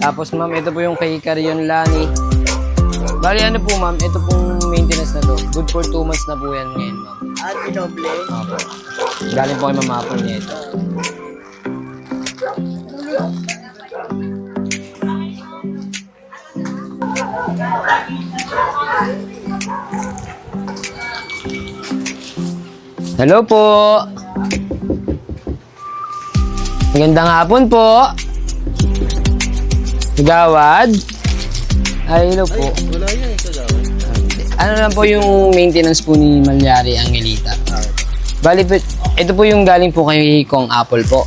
Tapos ma'am, ito po yung kay Carion Lani. Bali ano po ma'am, ito pong maintenance na to. Good for 2 months na po yan ngayon ma'am. At dinoble. Opo. Galing po kay Ma'am Apple niya ito. Hello po. Magandang hapon po. Gawad. Ay, hello po. Wala yan ito daw. Ano lang po yung maintenance po ni Malyari Angelita. Bali, ito po yung galing po kay Kong Apple po.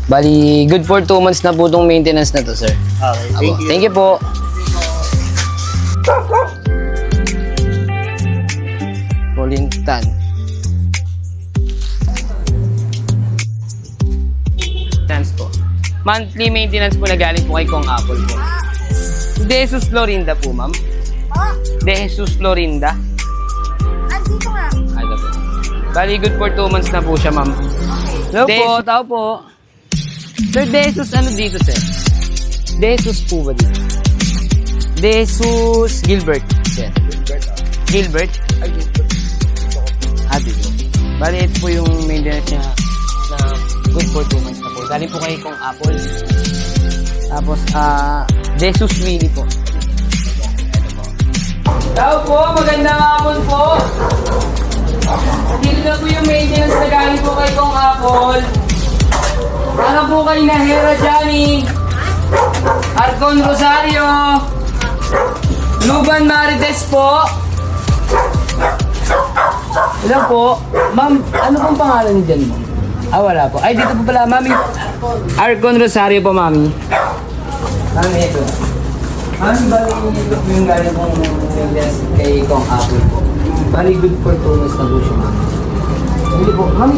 Bali, good for 2 months na po itong maintenance na to, sir. Okay, Apo. Thank you po. Polintan. Maintenance po. Monthly maintenance po na galing po kay Kong Apple po. De Jesus Florinda po, ma'am. Oh, De Jesus Florinda. andito nga. Ano po? Bali, good for 2 months na po siya, ma'am. Hello po, tao po. Sir, De Jesus, ano dito, sir? De Jesus po ba dito? De Jesus Gilbert, sir. Gilbert? Ah, dito. Bali, ito po yung maintenance niya na good for 2 months na po. Galing po kay Kong Apple. Tapos, De Jesus Mini po. Tao po, magandang hapon po. Dito na po yung maintenance na galing po kay Kong Apple. Ano po kay Nahera Johnny, Arcon Rosario, Luban Marites po. Hello po. Ma'am, ano pong pangalan niyo dyan, ma'am? Ah, wala po. Ay, dito po pala, mami. Arcon Rosario po, mami. Mami, ito. Mami, bali ito po yung galing pong maintenance kay Kong Apple po. Bali, good for 2 months na po siya, mami. Hindi po. Mami,